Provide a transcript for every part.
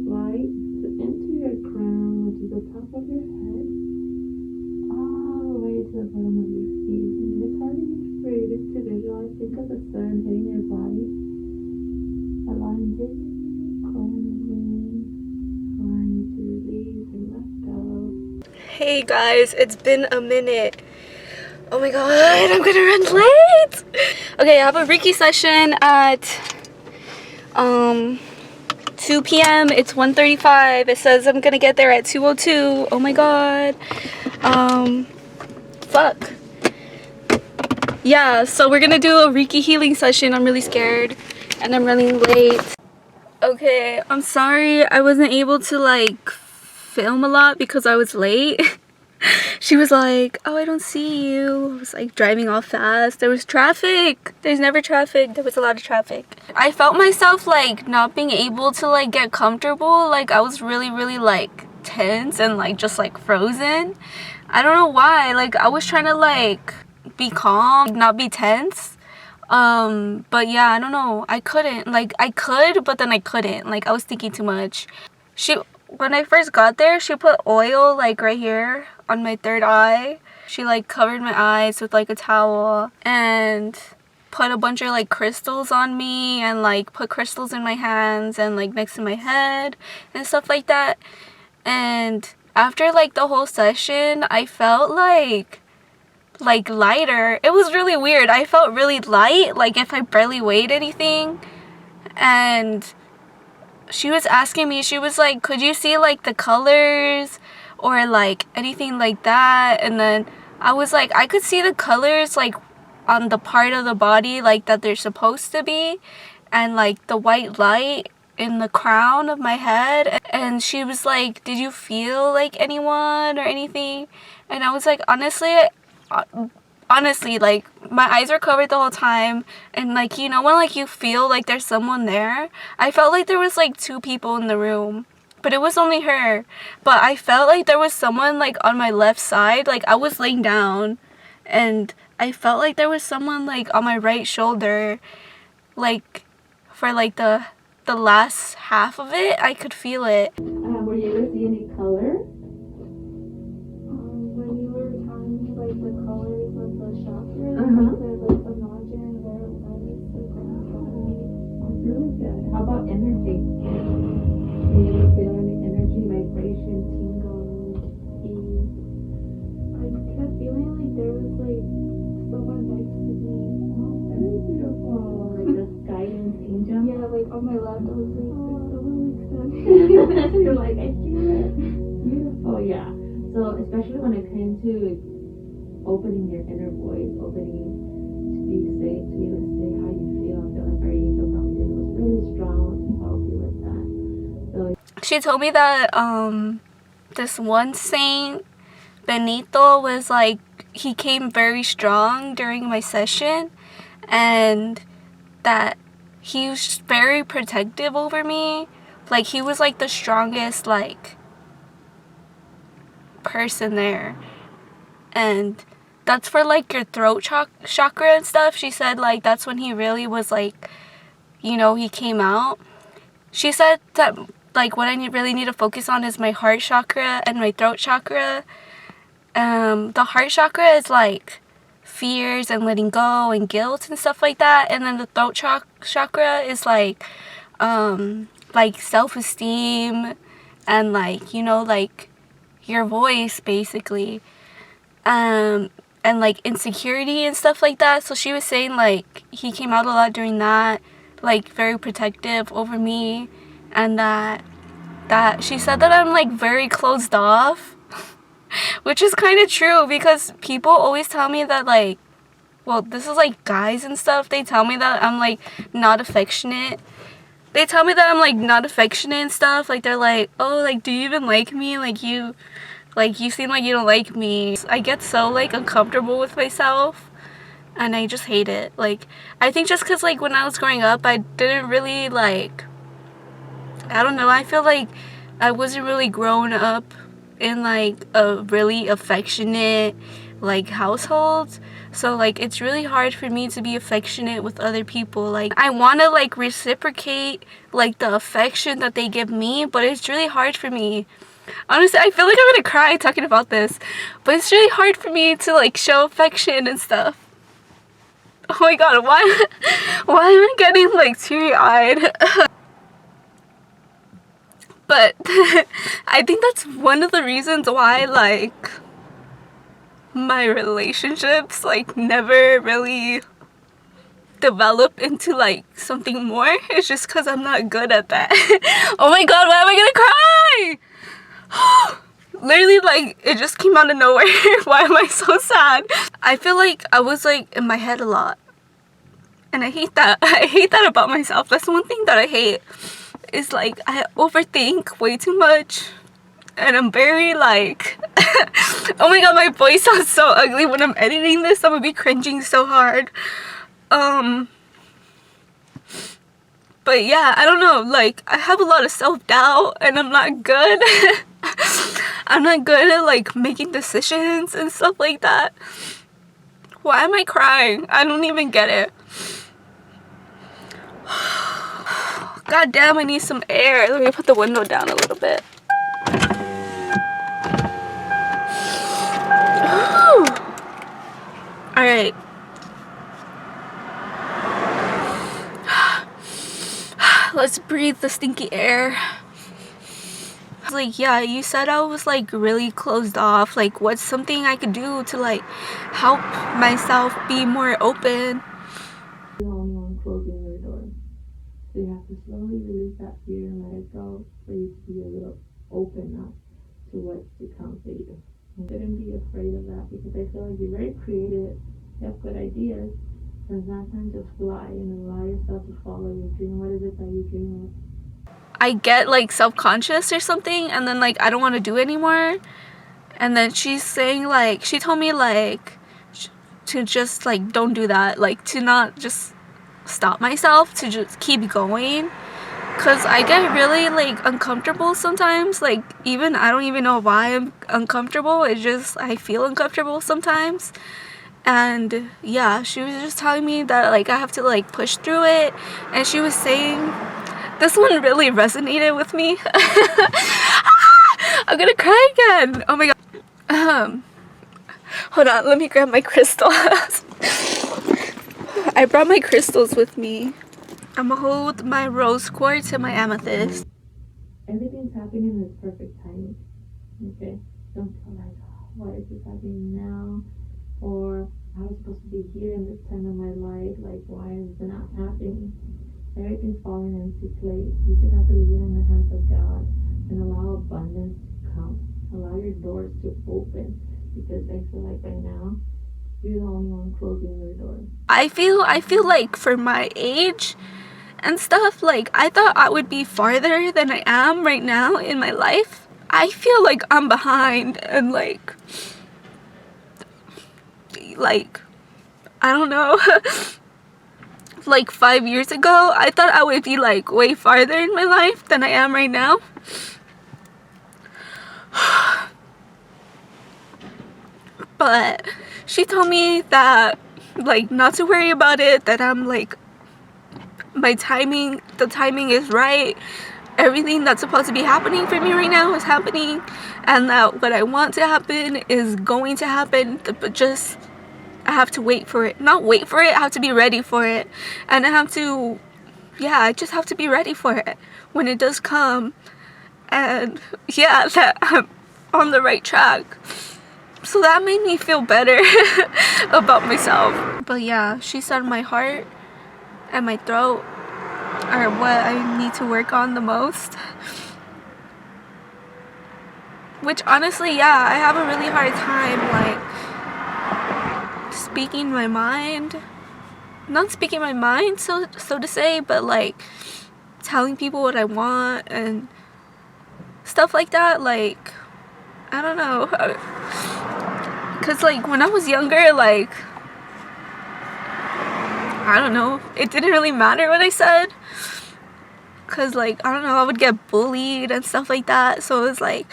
light into your crown, to the top of your head, all the way to the bottom of your feet. And it's hard for you to visualize. Think of the sun hitting your body, allowing it cleansing, allowing you to release and let go. Hey guys, it's been a minute. Oh my god, I'm gonna run late. Okay, I have a Reiki session at 2 p.m. It's 1:35. It says I'm gonna get there at 2:02. Oh my god. Fuck. Yeah, so we're gonna do a Reiki healing session. I'm really scared and I'm running late. Okay, I'm sorry I wasn't able to like film a lot because I was late. She was like, oh, I don't see you. I was like driving all fast. There was traffic. There's never traffic. There was a lot of traffic. I felt myself like not being able to like get comfortable. Like I was really like tense and like just like frozen. I don't know why. Like I was trying to like be calm, not be tense. But yeah, I don't know. I couldn't. Like I could, but then I couldn't. Like I was thinking too much. When I first got there, she put oil like right here on my third eye. She like covered my eyes with like a towel and put a bunch of like crystals on me and like put crystals in my hands and like next to my head and stuff like that. And after like the whole session, I felt like lighter. It was really weird. I felt really light, like if I barely weighed anything. And she was asking me, she was like, could you see like the colors or like anything like that? And then I was like, I could see the colors like on the part of the body like that they're supposed to be, and like the white light in the crown of my head. And she was like, did you feel like anyone or anything? And I was like, honestly, like my eyes were covered the whole time, and like, you know, when like you feel like there's someone there, I felt like there was like 2 people in the room, but it was only her. But I felt like there was someone like on my left side. Like I was laying down and I felt like there was someone like on my right shoulder, like for like the last half of it. I could feel it. Were you able to see any color? When you were telling me like the colors of the chakras, like the margin, where it was, that's really good. How about energy? Were you able to feel any energy, vibration, tingles, ease? I kept feeling like there was like someone next to me. Oh, very beautiful. Like this guidance angel? Yeah, like on my left, I was like, there's someone like standing. You're like, I feel it. Beautiful, yeah. So especially when it came to opening your inner voice, opening to be safe, to be able to say how you feel, I feel like our angel foundation was really strong to help you with that. So She told me that this one saint, Benito, was like, he came very strong during my session, and that he was very protective over me. Like he was like the strongest like person there. And that's for like your throat chakra and stuff. She said like that's when he really was like, you know, he came out. She said that like what I really need to focus on is my heart chakra and my throat chakra. The heart chakra is like fears and letting go and guilt and stuff like that, and then the throat chakra is like self-esteem and like, you know, like your voice basically, and like insecurity and stuff like that. So she was saying like he came out a lot during that, like very protective over me, and that she said that I'm like very closed off. Which is kind of true, because people always tell me that like, well, this is like guys and stuff, they tell me that I'm like not affectionate. They tell me that I'm like not affectionate and stuff. Like they're like, oh, like do you even like me? Like you seem like you don't like me. I get so like uncomfortable with myself, and I just hate it. Like I think just because like when I was growing up, I didn't really like, I don't know, I feel like I wasn't really grown up in like a really affectionate, like households, so like it's really hard for me to be affectionate with other people. Like I want to like reciprocate like the affection that they give me, but it's really hard for me. Honestly, I feel like I'm gonna cry talking about this, but it's really hard for me to like show affection and stuff. Oh my god, why am I getting like teary-eyed? But I think that's one of the reasons why like my relationships like never really develop into like something more. It's just because I'm not good at that. Oh my god, why am I gonna cry? Literally, like, it just came out of nowhere. Why am I so sad? I feel like I was like in my head a lot, and I hate that. I hate that about myself. That's one thing that I hate, is like I overthink way too much, and I'm very like oh my god, my voice sounds so ugly when I'm editing this. I'm gonna be cringing so hard. But yeah, I don't know, like I have a lot of self-doubt and I'm not good. I'm not good at like making decisions and stuff like that. Why am I crying? I don't even get it. God damn, I need some air. Let me put the window down a little bit. Alright. Let's breathe the stinky air. Like, yeah, you said I was like really closed off. Like, what's something I could do to like help myself be more open? You're the only one closing your door. So you have to slowly release that fear and let it go for you to be a little open up to what's to come for you. You shouldn't be afraid of that, because I feel like you're very creative, you have good ideas, so it's not time to fly and allow yourself to follow your dream. What is it that you dream of? I get like self-conscious or something, and then like I don't want to do it anymore. And then she's saying like, she told me like to just like don't do that, like to not just stop myself, to just keep going, because I get really like uncomfortable sometimes. Like, even I don't even know why I'm uncomfortable, it's just I feel uncomfortable sometimes. And yeah, she was just telling me that like I have to like push through it, and she was saying, this one really resonated with me. I'm gonna cry again. Oh my god. Hold on, let me grab my crystals. I brought my crystals with me. I'm gonna hold my rose quartz and my amethyst. Everything's happening in its perfect timing. Okay? Don't feel like, oh, why is this happening now? Or I was supposed to be here in this time of my life. Like, why is it not happening? Everything's falling into place. You just have to leave it in the hands of God and allow abundance to come. Allow your doors to open, because I feel like right now you're the only one closing your doors. I feel like for my age and stuff, like I thought I would be farther than I am right now in my life. I feel like I'm behind, and like I don't know. Like 5 years ago, I thought I would be like way farther in my life than I am right now. But she told me that like not to worry about it, that I'm like, the timing is right. Everything that's supposed to be happening for me right now is happening, and that what I want to happen is going to happen, but just I have to wait for it. Not wait for it, I have to be ready for it. And I have to, yeah, I just have to be ready for it when it does come. And yeah, that I'm on the right track. So that made me feel better about myself. But yeah, she said my heart and my throat are what I need to work on the most. Which honestly, yeah, I have a really hard time like speaking my mind. Not speaking my mind, so to say, but like telling people what I want and stuff like that. Like, I don't know, because like when I was younger, like I don't know, it didn't really matter what I said, because like I don't know, I would get bullied and stuff like that. So it was like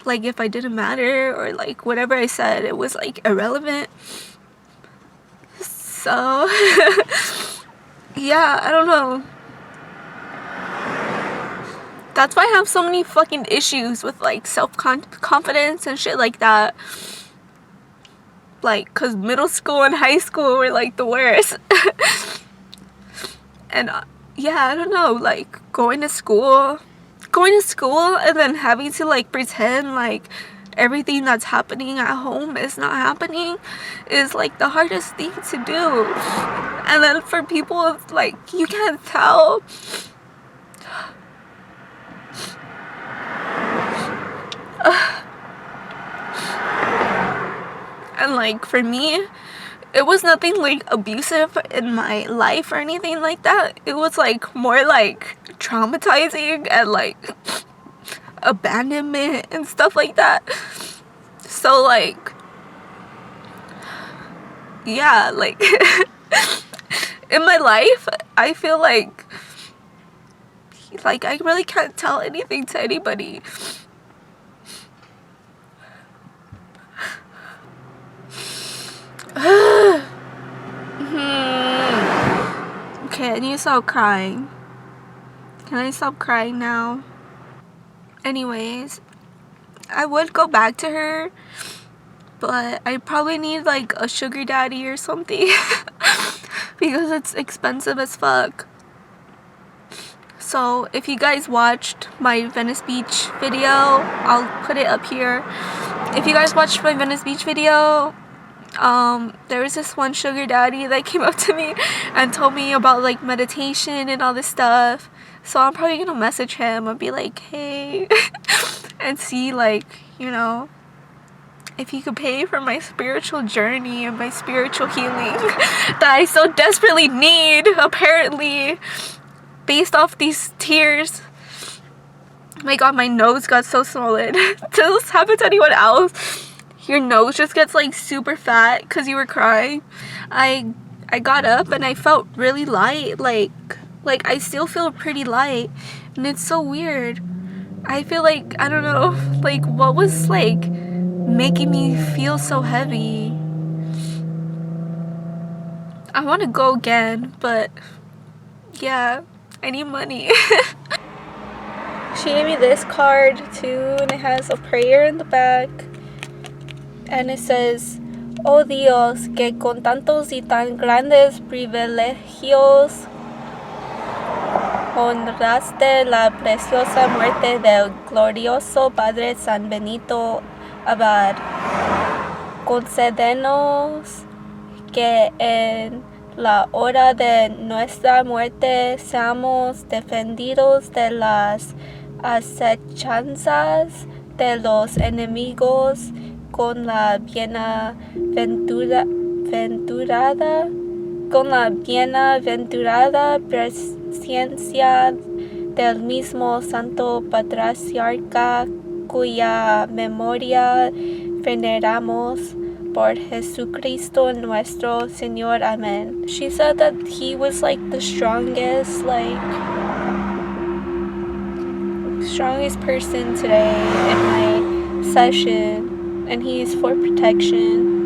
like if I didn't matter, or like whatever I said, it was like irrelevant. So yeah, I don't know. That's why I have so many fucking issues with like self-confidence and shit like that. Like, cause middle school and high school were like the worst. And yeah, I don't know, like going to school and then having to like pretend like everything that's happening at home is not happening is like the hardest thing to do. And then for people, like, you can't tell. And like for me, it was nothing like abusive in my life or anything like that. It was like more like traumatizing and like abandonment and stuff like that. So like, yeah, like in my life, I feel like I really can't tell anything to anybody. Okay, I need to stop crying. Can I stop crying now? Anyways, I would go back to her, but I probably need like a sugar daddy or something because it's expensive as fuck. So if you guys watched my Venice Beach video, I'll put it up here. If you guys watched my Venice Beach video, there was this one sugar daddy that came up to me and told me about like meditation and all this stuff. So I'm probably gonna message him and be like, hey, and see like, you know, if he could pay for my spiritual journey and my spiritual healing that I so desperately need, apparently, based off these tears. Oh my god, my nose got so swollen. Does this happen to anyone else? Your nose just gets like super fat because you were crying. I got up and I felt really light, like I still feel pretty light, and it's so weird. I feel like, I don't know, like what was like making me feel so heavy. I want to go again, but yeah, I need money. She gave me this card too, and it has a prayer in the back. And it says, oh Dios, que con tantos y tan grandes privilegios honraste la preciosa muerte del glorioso Padre San Benito Abad. Concédenos que en la hora de nuestra muerte seamos defendidos de las acechanzas de los enemigos con la bienaventurada presencia del mismo Santo Patriarca, cuya memoria veneramos por Jesucristo nuestro Señor. Amen. She said that he was like the strongest person today in my session, and he is for protection.